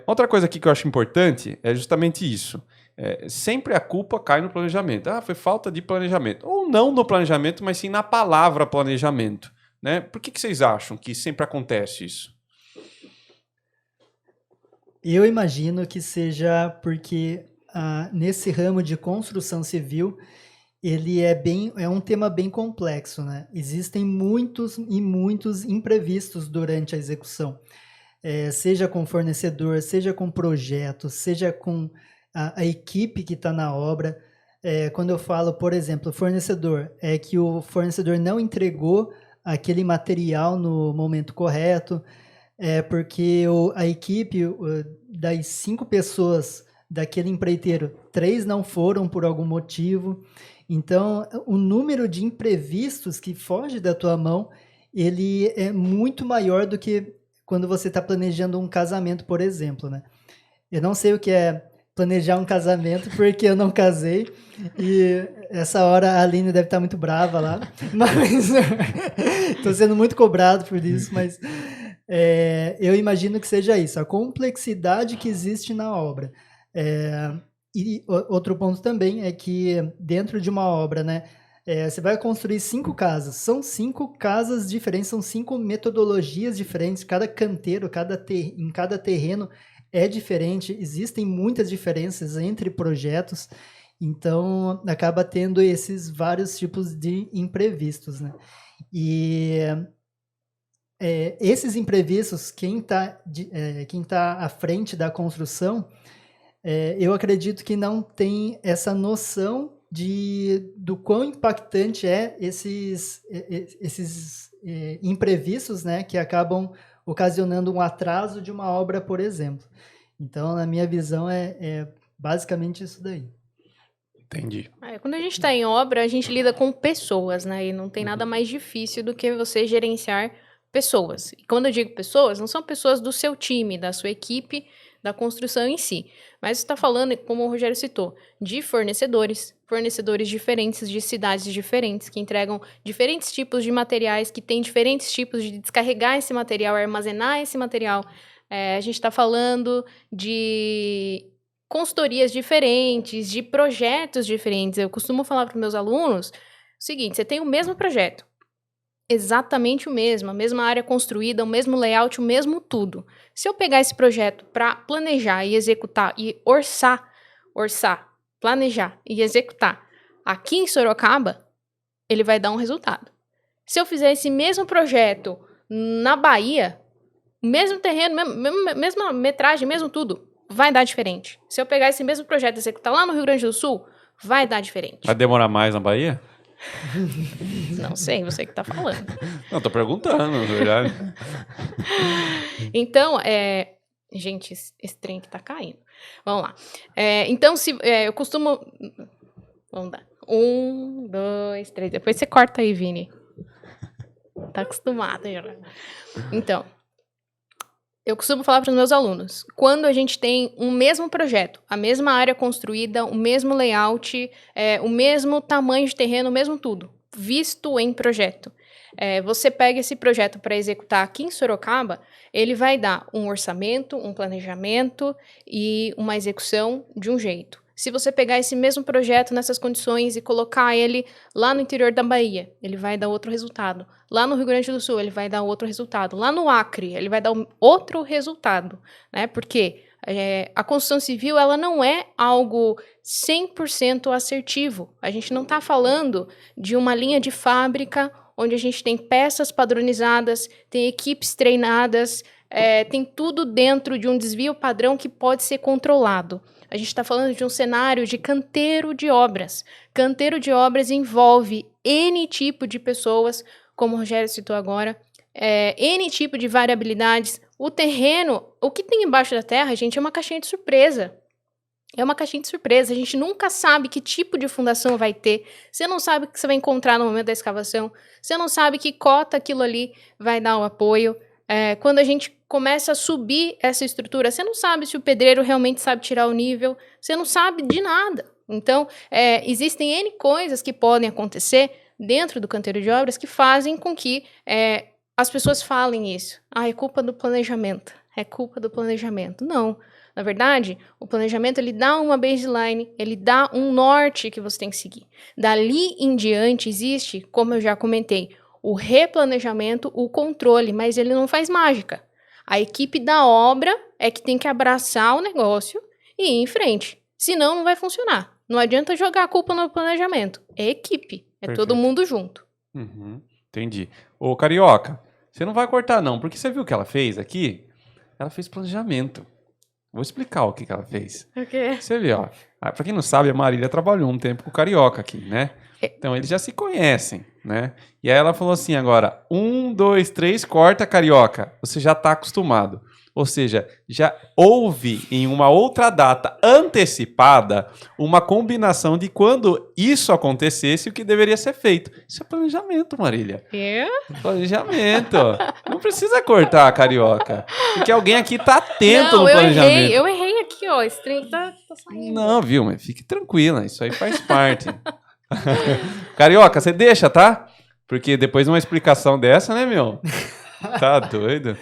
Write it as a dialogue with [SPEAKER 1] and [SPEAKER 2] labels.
[SPEAKER 1] Outra coisa aqui que eu acho importante é justamente isso. Sempre a culpa cai no planejamento. Foi falta de planejamento. Ou não no planejamento, mas sim na palavra planejamento. Né? Por que vocês acham que sempre acontece isso?
[SPEAKER 2] Eu imagino que seja porque nesse ramo de construção civil, ele é um tema bem complexo, né? Existem muitos e muitos imprevistos durante a execução. Seja com fornecedor, seja com projeto, seja com a equipe que está na obra. Quando eu falo, por exemplo, fornecedor, é que o fornecedor não entregou aquele material no momento correto, porque a equipe, das 5 pessoas daquele empreiteiro, 3 não foram por algum motivo. Então, o número de imprevistos que foge da tua mão, ele é muito maior do que quando você está planejando um casamento, por exemplo, né? Eu não sei o que é planejar um casamento, porque eu não casei, e essa hora a Aline deve estar muito brava lá, mas estou sendo muito cobrado por isso, mas eu imagino que seja isso, a complexidade que existe na obra. E outro ponto também é que dentro de uma obra, né, você vai construir 5 casas, são 5 casas diferentes, são 5 metodologias diferentes, cada canteiro, em cada terreno é diferente, existem muitas diferenças entre projetos, então acaba tendo esses vários tipos de imprevistos, né? E esses imprevistos, quem tá à frente da construção, eu acredito que não tem essa noção do quão impactante esses imprevistos, né, que acabam ocasionando um atraso de uma obra, por exemplo. Então, na minha visão, é basicamente isso daí.
[SPEAKER 1] Entendi.
[SPEAKER 3] Quando a gente está em obra, a gente lida com pessoas, né? E não tem nada mais difícil do que você gerenciar pessoas. E quando eu digo pessoas, não são pessoas do seu time, da sua equipe, da construção em si. Mas você está falando, como o Rogério citou, de fornecedores diferentes, de cidades diferentes, que entregam diferentes tipos de materiais, que têm diferentes tipos de descarregar esse material, armazenar esse material. A gente está falando de consultorias diferentes, de projetos diferentes. Eu costumo falar para os meus alunos o seguinte: você tem o mesmo projeto, exatamente o mesmo, a mesma área construída, o mesmo layout, o mesmo tudo. Se eu pegar esse projeto para planejar e executar e orçar, planejar e executar aqui em Sorocaba, ele vai dar um resultado. Se eu fizer esse mesmo projeto na Bahia, mesmo terreno, mesma metragem, mesmo tudo, vai dar diferente. Se eu pegar esse mesmo projeto e executar lá no Rio Grande do Sul, vai dar diferente.
[SPEAKER 1] Vai demorar mais na Bahia?
[SPEAKER 3] Não sei, você que tá falando.
[SPEAKER 1] Não, tô perguntando, na verdade.
[SPEAKER 3] Então, gente, esse trem que tá caindo. Vamos lá. Então, eu costumo... Vamos dar. 1, 2, 3. Depois você corta aí, Vini. Tá acostumado já. Então, eu costumo falar para os meus alunos, quando a gente tem um mesmo projeto, a mesma área construída, o mesmo layout, o mesmo tamanho de terreno, o mesmo tudo, visto em projeto. Você pega esse projeto para executar aqui em Sorocaba, ele vai dar um orçamento, um planejamento e uma execução de um jeito. Se você pegar esse mesmo projeto nessas condições e colocar ele lá no interior da Bahia, ele vai dar outro resultado. Lá no Rio Grande do Sul, ele vai dar outro resultado. Lá no Acre, ele vai dar outro resultado, né? Porque a construção civil, ela não é algo 100% assertivo. A gente não está falando de uma linha de fábrica onde a gente tem peças padronizadas, tem equipes treinadas, tem tudo dentro de um desvio padrão que pode ser controlado. A gente está falando de um cenário de canteiro de obras. Canteiro de obras envolve N tipo de pessoas, como o Rogério citou agora, N tipo de variabilidades. O terreno, o que tem embaixo da terra, gente, é uma caixinha de surpresa. É uma caixinha de surpresa. A gente nunca sabe que tipo de fundação vai ter. Você não sabe o que você vai encontrar no momento da escavação. Você não sabe que cota aquilo ali vai dar o apoio. Quando a gente começa a subir essa estrutura, você não sabe se o pedreiro realmente sabe tirar o nível, você não sabe de nada. Então, existem N coisas que podem acontecer dentro do canteiro de obras que fazem com que as pessoas falem isso. É culpa do planejamento. é culpa do planejamento. Não. Na verdade, o planejamento, ele dá uma baseline, ele dá um norte que você tem que seguir. Dali em diante existe, como eu já comentei, o replanejamento, o controle, mas ele não faz mágica. A equipe da obra é que tem que abraçar o negócio e ir em frente. Senão, não vai funcionar. Não adianta jogar a culpa no planejamento. É equipe. É
[SPEAKER 1] Perfeito.
[SPEAKER 3] todo mundo junto.
[SPEAKER 1] Entendi. Ô, Carioca, você não vai cortar não, porque você viu o que ela fez aqui? Ela fez planejamento. Vou explicar o que ela fez.
[SPEAKER 3] O quê?
[SPEAKER 1] Você viu, ó. Pra quem não sabe, a Marília trabalhou um tempo com o Carioca aqui, né? Então, eles já se conhecem, né? E aí ela falou assim agora, 1, 2, 3, corta, Carioca. Você já tá acostumado. Ou seja, já houve em uma outra data antecipada uma combinação de quando isso acontecesse e o que deveria ser feito. Isso é planejamento, Marília. Planejamento. Não precisa cortar, Carioca. Porque alguém aqui tá atento no planejamento.
[SPEAKER 3] Eu errei aqui, ó. Esse trem tá saindo.
[SPEAKER 1] Não, viu? Mas fique tranquila. Isso aí faz parte. Carioca, você deixa, tá? Porque depois de uma explicação dessa, né, meu? Tá doido?